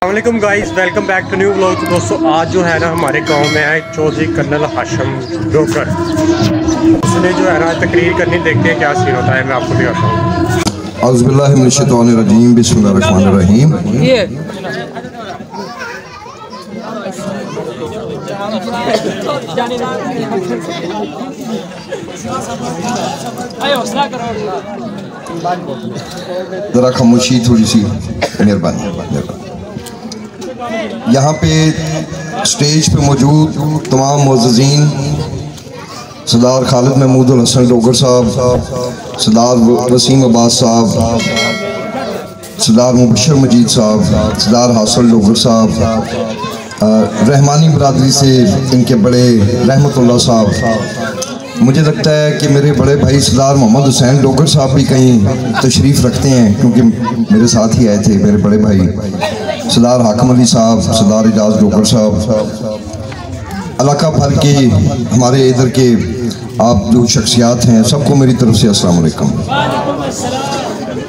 अस्सलामुअलैकुम guys, welcome back to new vlog. तो दोस्तों आज जो है ना हमारे गांव में है चौधरी कर्नल हाशम डोगर। उसने जो है ना तकरीर करनी, देखते हैं क्या सीन होता है। मैं आपको दिखाता हूँ। औज़ुबिल्लाहि मिनश्शैतानिर्रजीम, बिस्मिल्लाहिर्रहमानिर्रहीम। ज़रा खामोशी थोड़ी सी, मेहरबानी। यहाँ पे स्टेज पे मौजूद तमाम मुअज़्ज़िज़ीन, सरदार खालिद महमूद अल हसन डोगर साहब, सरदार वसीम अब्बास साहब, सरदार मुबशर मजीद साहब, सरदार हासिल डोगर साहब, रहमानी बरादरी से इनके बड़े रहमतुल्लाह साहब, मुझे लगता है कि मेरे बड़े भाई सरदार मोहम्मद हुसैन डोगर साहब भी कहीं तशरीफ़ रखते हैं, क्योंकि मेरे साथ ही आए थे मेरे बड़े भाई सरदार हाकिम अली साहब, सरदार इजाज़ डोगर साहब, इलाका भर के हमारे इधर के आप जो शख्सियात हैं, सबको मेरी तरफ से अस्सलाम वालेकुम।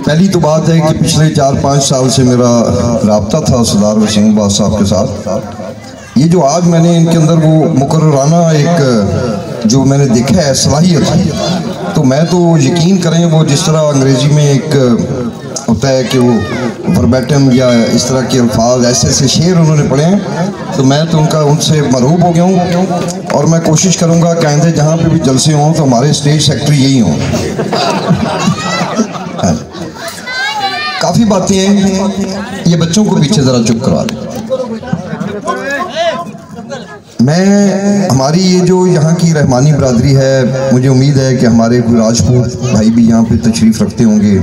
पहली तो बात है कि पिछले 4-5 साल से मेरा राब्ता था सरदार वसीम अब्बास साहब के साथ। ये जो आज मैंने इनके अंदर वो मुकर्रराना एक जो मैंने देखा है सलाहियत, तो मैं तो यकीन करें वो जिस तरह अंग्रेज़ी में एक होता है कि वो वर्बैटम या इस तरह के अल्फाज ऐसे ऐसे शेर उन्होंने पढ़े हैं, तो मैं तो उनसे मरहूब हो गया हूँ। और मैं कोशिश करूँगा कि आइंदे जहाँ पे भी जलसे हों तो हमारे स्टेज सेक्रेटरी यही हों। काफ़ी बातें हैं, ये बच्चों को पीछे ज़रा चुप करवा दें। हमारी ये जो यहाँ की रहमानी बरादरी है, मुझे उम्मीद है कि हमारे कोई राजपूत भाई भी यहाँ पे तशरीफ़ रखते होंगे,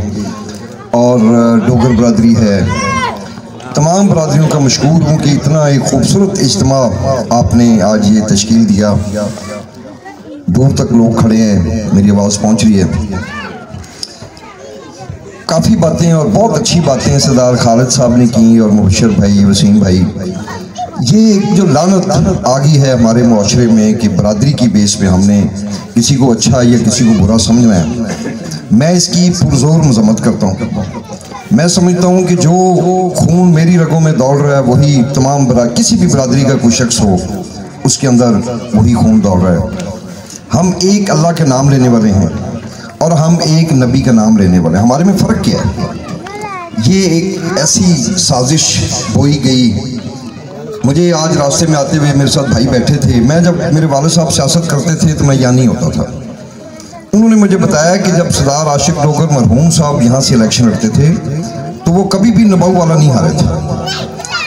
और डोगर बरादरी है। तमाम बरादरियों का मशकूर हूँ कि इतना एक खूबसूरत इज्तिमा आपने आज ये तश्कील दिया। दूर तक लोग खड़े हैं, मेरी आवाज़ पहुँच रही है। काफ़ी बातें और बहुत अच्छी बातें सरदार खालिद साहब ने की, और मुबशर भाई, वसीम भाई। ये एक जो लानत आ गई है हमारे मुआशरे में कि बरादरी की बेस पे हमने किसी को अच्छा या किसी को बुरा समझना है, मैं इसकी पुरजोर मजम्मत करता हूँ। मैं समझता हूँ कि जो खून मेरी रगों में दौड़ रहा है वही तमाम किसी भी बरादरी का कोई शख्स हो उसके अंदर वही खून दौड़ रहा है। हम एक अल्लाह के नाम लेने वाले हैं और हम एक नबी का नाम लेने वाले हैं। हमारे में फ़र्क क्या है? ये एक ऐसी साजिश बोई गई। मुझे आज रास्ते में आते हुए मेरे साथ भाई बैठे थे, मैं जब मेरे वालिद साहब सियासत करते थे तो मैं यहाँ नहीं होता था। उन्होंने मुझे बताया कि जब सरदार आशिक डोगर मरहूम साहब यहाँ से इलेक्शन लड़ते थे तो वो कभी भी नबाऊ वाला नहीं हारे थे।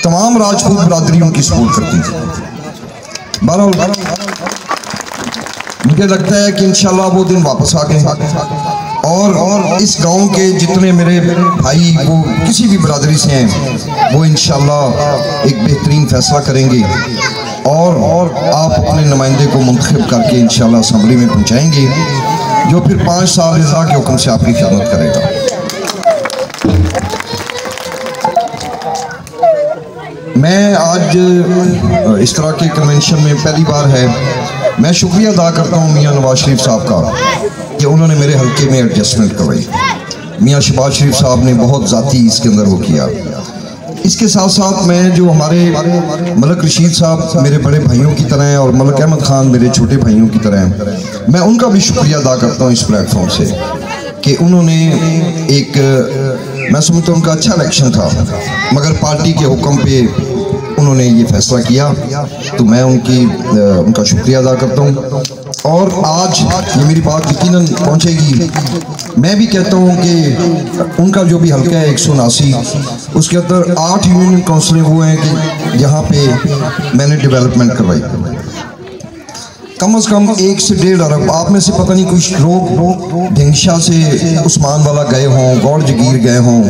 तमाम राजपूत बरादरी उनकी सपोर्ट करती थी। बहरहाल मुझे लगता है कि इंशाल्लाह वो दिन वापस आ गए, और इस गांव के जितने मेरे भाई वो किसी भी बरादरी से हैं वो इंशाल्लाह एक बेहतरीन फैसला करेंगे, और आप अपने नुमाइंदे को मुंतखब करके इंशाल्लाह असम्बली में पहुंचाएंगे, जो फिर 5 साल रज़ा के हुक्म से आपकी खिदमत करेगा। मैं आज इस तरह के कन्वेंशन में पहली बार है। मैं शुक्रिया अदा करता हूँ मियाँ नवाज शरीफ साहब का कि उन्होंने मेरे हल्के में एडजस्टमेंट करवाई। मियाँ शहबाज शरीफ साहब ने बहुत ज़ाती इसके अंदर वो किया। इसके साथ साथ मैं जो हमारे मलक रशीद साहब मेरे बड़े भाइयों की तरह हैं और मलक अहमद खान मेरे छोटे भाइयों की तरह हैं, मैं उनका भी शुक्रिया अदा करता हूँ इस प्लेटफॉर्म से कि उन्होंने एक, मैं समझता हूँ उनका अच्छा इलेक्शन था, मगर पार्टी के हुक्म पे उन्होंने ये फैसला किया, तो मैं उनका शुक्रिया अदा करता हूँ। और आज ये मेरी बात यकीनन पहुँचेगी। मैं भी कहता हूँ कि उनका जो भी हल्का है 179, उसके अंदर 8 यूनियन काउंसिलें हुए हैं कि जहाँ पे मैंने डेवलपमेंट करवाई। कम से कम 1 से 1.5 अरब, आप में से पता नहीं कुछ लोग ढिंगशा से उस्मान वाला गए हों, गौड़ जगीर गए हों,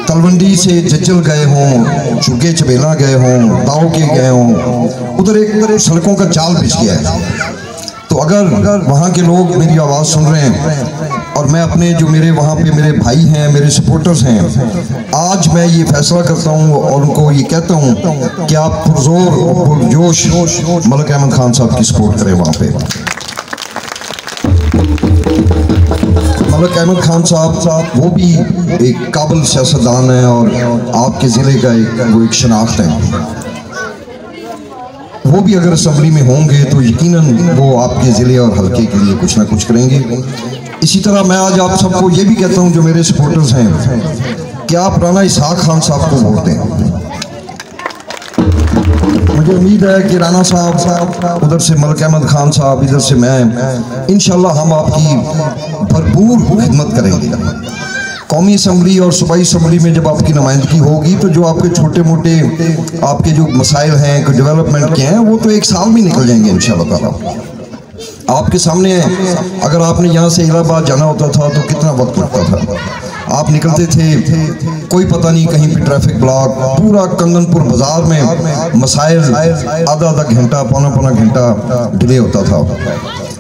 तलवंडी से जज्जल गए हों, चुगे चबेला गए हों, दाव के गए हों, उधर एक सड़कों का जाल बिछ गया है। तो अगर वहाँ के लोग मेरी आवाज़ सुन रहे हैं, और मैं अपने जो मेरे वहाँ पे मेरे भाई हैं, मेरे सपोर्टर्स हैं, आज मैं ये फैसला करता हूँ और उनको ये कहता हूँ कि आप पुरजोर और पुरजोश मलक अहमद खान साहब की सपोर्ट करें वहाँ पे। मलिक अहमद खान साहब वो भी एक काबिल सियासतदान है और आपके ज़िले का वो एक शनाख्त है। वो भी अगर असम्बली में होंगे तो यकीनन वो आपके ज़िले और हल्के के लिए कुछ ना कुछ करेंगे। इसी तरह मैं आज आप सबको ये भी कहता हूँ जो मेरे सपोर्टर्स हैं कि आप राना इसहाक खान साहब को वोट दें। मुझे उम्मीद है कि राना साहब, उधर से मलिक अहमद खान साहब, इधर से मैं, इंशाल्लाह हम आपकी भरपूर खिदमत करेंगे। कौमी असम्बली और सूबाई असम्बली में जब आपकी नुमाइंदगी होगी तो जो आपके छोटे मोटे आपके जो मसाइल हैं डेवलपमेंट के हैं वो तो एक साल में निकल जाएंगे इंशाल्लाह ताला। आपके सामने अगर आपने यहाँ से इलाहाबाद जाना होता था तो कितना वक्त लगता था, आप निकलते थे कोई पता नहीं, कहीं पे ट्रैफिक ब्लॉक, पूरा कंगनपुर बाजार में मसाइल आधा आधा घंटा पौना घंटा डिले होता था।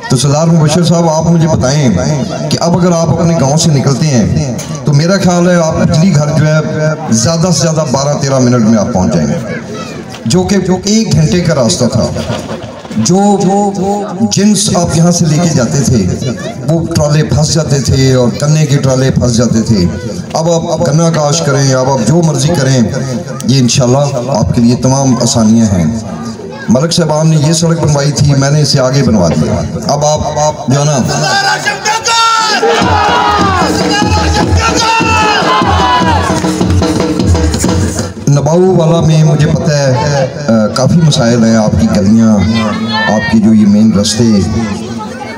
तो सरदार मुबशर साहब आप मुझे बताएं कि अब अगर आप अपने गांव से निकलते हैं तो मेरा ख्याल है आप बिजली घर जो है ज़्यादा से ज़्यादा 12-13 मिनट में आप पहुंच जाएंगे, जो कि 1 घंटे का रास्ता था। जो जिन्स आप यहाँ से लेके जाते थे वो ट्राले फंस जाते थे और गन्ने के ट्राले फंस जाते थे। अब आप गन्ना काश करें, अब आप जो मर्जी करें, ये इंशाल्लाह आपके लिए तमाम आसानियाँ हैं। मलिक साहबान ने ये सड़क बनवाई थी, मैंने इसे आगे बनवा दिया। अब आप जो ना नबाऊ वाला में मुझे पता है काफ़ी मसाइल हैं, आपकी गलियाँ, आपकी जो ये मेन रास्ते,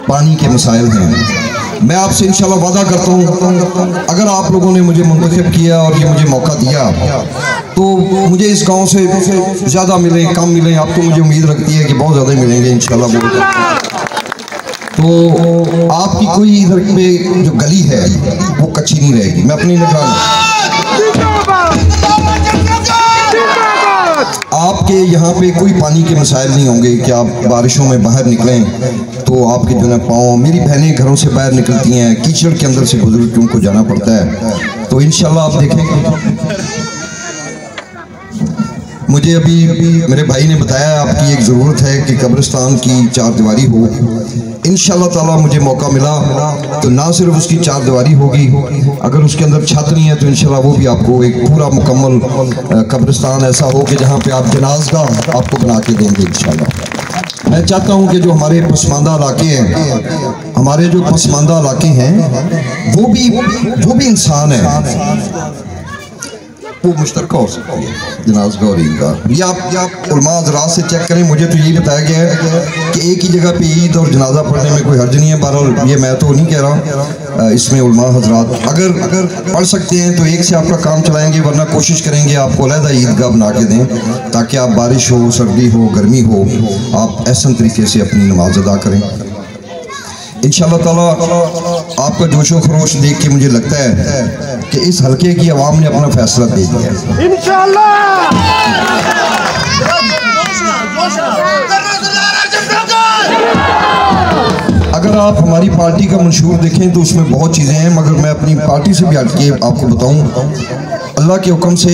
पानी के मसाइल हैं। मैं आपसे इंशाल्लाह वादा करता हूँ अगर आप लोगों ने मुझे मुंतखब किया और ये मुझे मौका दिया तो मुझे इस गांव से ज़्यादा मिले कम मिले, आप तो मुझे उम्मीद रखती है कि बहुत ज़्यादा मिलेंगे इंशाल्लाह। तो आपकी कोई इधर पे जो गली है वो कच्ची नहीं रहेगी, मैं अपनी निगरानी। आपके यहाँ पे कोई पानी के मसाइल नहीं होंगे कि आप बारिशों में बाहर निकलें तो आपके जो है पाँव, मेरी बहनें घरों से बाहर निकलती हैं, कीचड़ के अंदर से बुजुर्गों को जाना पड़ता है। तो इंशाल्लाह आप देखेंगे, मुझे अभी मेरे भाई ने बताया आपकी एक ज़रूरत है कि कब्रिस्तान की 4 दीवारी हो। इंशाल्लाह ताला मुझे मौका मिला तो ना सिर्फ उसकी 4 दीवारी होगी, अगर उसके अंदर छत नहीं है तो इंशाल्लाह वो भी आपको एक पूरा मुकम्मल कब्रिस्तान ऐसा हो कि जहाँ पे आप जनाज़गाह आपको बना के देंगे इंशाल्लाह। मैं चाहता हूँ कि जो हमारे पसमानदा इलाके हैं, हमारे जो पसमानदा इलाके हैं वो भी इंसान है, वो मुश्तरका हो सकती है जनाज़गाह और ईदगाह। ये आप उलमा हज़रात से चेक करें, मुझे तो यही बताया गया है कि एक ही जगह पे ईद और जनाजा पढ़ने में कोई हर्ज नहीं है। बहरहाल ये मैं तो नहीं कह रहा, इसमें उलमा हज़रात अगर पढ़ सकते हैं तो एक से आपका काम चलाएंगे, वरना कोशिश करेंगे आपको अलहदा ईदगाह बना के दें ताकि आप बारिश हो, सर्दी हो, गर्मी हो, आप ऐसा तरीके से अपनी नमाज अदा करें। इंशाल्लाह ताला आपका जोशो खरोश देख के मुझे लगता है कि इस हल्के की आवाम ने अपना फैसला दे दिया है इंशाल्लाह। अगर आप हमारी पार्टी का मंशूर देखें तो उसमें बहुत चीज़ें हैं, मगर मैं अपनी पार्टी से भी हट के आपको बताऊं, अल्लाह के हुक्म से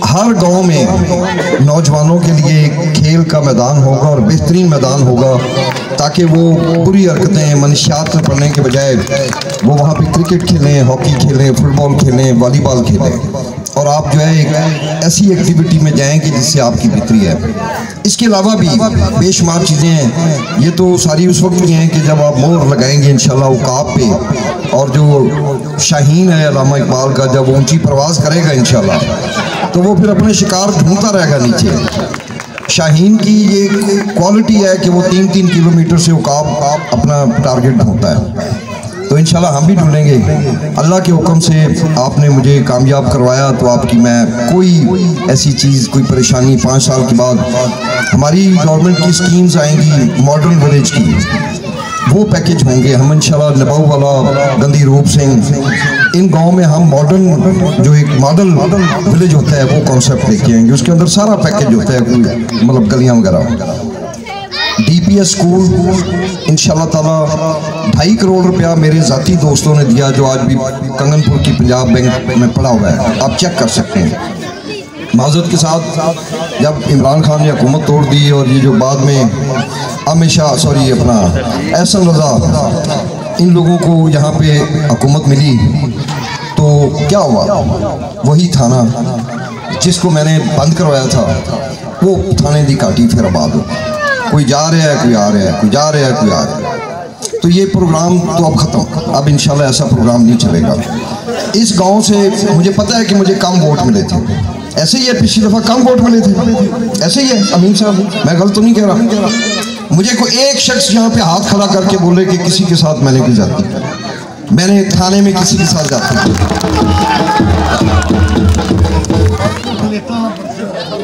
हर गांव में नौजवानों के लिए खेल का मैदान होगा और बेहतरीन मैदान होगा ताकि वो बुरी हरकतें मनशियात में पढ़ने के बजाय वो वहाँ पे क्रिकेट खेलें, हॉकी खेलें, फुटबॉल खेलें, वॉलीबॉल खेलें और आप जो है एक ऐसी एक्टिविटी में जाएं कि जिससे आपकी बेहतरी है। इसके अलावा भी बेशुमार चीज़ें हैं, ये तो सारी उस वक्त की हैं कि जब आप मोहर लगाएंगे इंशाल्लाह उकाब पे, और जो शाहीन है अल्लामा इकबाल का जब ऊंची परवाज़ करेगा इंशाल्लाह तो वो फिर अपने शिकार ढूंढता रहेगा नीचे। शाहीन की ये क्वालिटी है कि वो 3-3 किलोमीटर से उकाब अपना टारगेट ढूंढता है। तो इंशाल्लाह हम भी ढूंढेंगे। अल्लाह के हुक्म से आपने मुझे कामयाब करवाया तो आपकी मैं कोई ऐसी चीज़, कोई परेशानी 5 साल के बाद हमारी गवर्नमेंट की स्कीम्स आएंगी मॉडर्न विलेज की, वो पैकेज होंगे। हम इंशाल्लाह नबाऊ वाला, गंदी रूप सिंह, इन गाँव में हम मॉडर्न जो एक मॉडल विलेज होता है वो कॉन्सेप्ट लेके आएंगे। उसके अंदर सारा पैकेज होता है, मतलब गलियाँ वगैरह, DPS स्कूल इंशाल्लाह ताला 2.5 करोड़ रुपया मेरे ज़ाती दोस्तों ने दिया जो आज भी कंगनपुर की पंजाब बैंक में पड़ा हुआ है, आप चेक कर सकते हैं। माजरत के साथ जब इमरान खान ने हुकूमत तोड़ दी और ये जो बाद में अपना एहसन रज़ा इन लोगों को यहाँ पे हुकूमत मिली तो क्या हुआ, वही थाना जिसको मैंने बंद करवाया था वो थाने की घाटी फिर आबाद हो, कोई जा रहा है, कोई आ रहा है, कोई जा रहा है, कोई आ रहा है। तो ये प्रोग्राम तो अब ख़त्म, अब इंशाल्लाह ऐसा प्रोग्राम नहीं चलेगा। इस गांव से मुझे पता है कि मुझे कम वोट मिले थे, ऐसे ही है, पिछली दफ़ा कम वोट मिले थे, ऐसे ही है अमीन साहब, मैं गलत तो नहीं कह रहा। मुझे कोई एक शख्स यहाँ पे हाथ खड़ा करके बोले कि किसी के साथ मैंने की जाती, मैंने थाने में किसी के साथ जाती।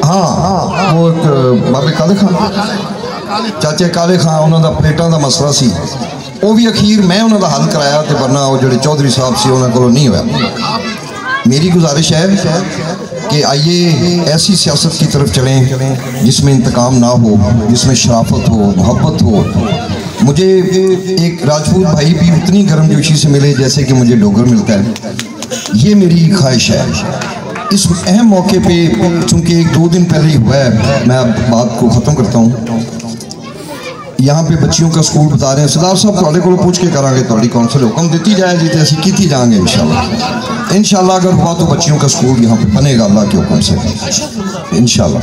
हाँ, वो एक बाबे काले खान, चाचे काले खान, उन्होंने प्लेटों का मसला सी, वो भी अखीर मैं उन्होंने हल कराया, तो वरना वो जो चौधरी साहब से उन्होंने को नहीं होया। मेरी गुजारिश है कि आइए ऐसी सियासत की तरफ चलें जिसमें इंतकाम ना हो, जिसमें शराफत हो, मोहब्बत हो। मुझे एक राजपूत भाई भी उतनी गर्मजोशी से मिले जैसे कि मुझे डोगर मिलता है, ये मेरी ख्वाहिश है। इस अहम मौके पे, चूँकि 2 दिन पहले ही हुआ है, मैं अब बात को ख़त्म करता हूँ। यहाँ पे बच्चियों का स्कूल बता रहे हैं, सरदार साहब थोड़े को पूछ के करांगे, थोड़ी कौंसल हुक्म दी जाए जी तो असी की जाएंगे इंशाल्लाह। इंशाल्लाह अगर हुआ तो बच्चियों का स्कूल यहाँ पे बनेगा अल्लाह के हुक्म से इंशाल्लाह।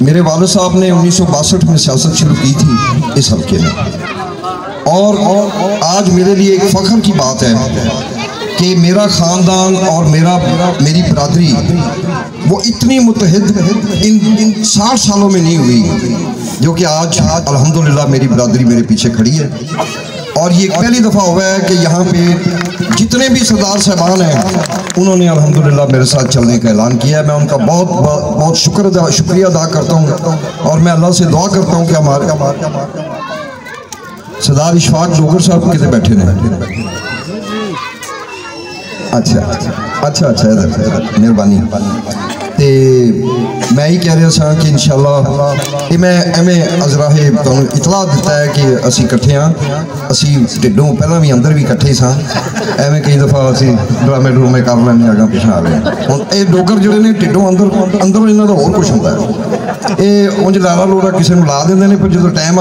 मेरे वालिद साहब ने 1962 में सियासत शुरू की थी इस हल्के में, और आज मेरे लिए एक फ़ख्र की बात है कि मेरा ख़ानदान और मेरी बरादरी वो इतनी मुतहद इन 60 सालों में नहीं हुई जो कि आज अल्हम्दुलिल्लाह मेरी बरादरी मेरे पीछे खड़ी है। और ये पहली दफ़ा हुआ है कि यहाँ पे जितने भी सरदार साहबान हैं उन्होंने अल्हम्दुलिल्लाह मेरे साथ चलने का ऐलान किया है। मैं उनका बहुत शुक्रिया अदा करता हूँ, और मैं अल्लाह से दुआ करता हूँ कि हमारे सरदार इशफाक डोगर साहब कितने बैठे हैं। अच्छा इधर मेहरबानी। तो मैं ही कह रहा था कि इंशाल्लाह मैं एवें अजराहे तुहानू इतला दिता है कि असी इकट्ठे हाँ, असी ढिडों पहला भी अंदर भी इकट्ठे सा, एवें कई दफ़ा असी ड्रामे कर लैंदे अगा पिछा आ रहे। हुण ये डोगर जिहड़े ने ढिडों अंदर इन्हां दा होर कुछ हुंदा है, ये उंज लारा लोड़ा किसी नूं ला दिंदे ने, पर जो टाइम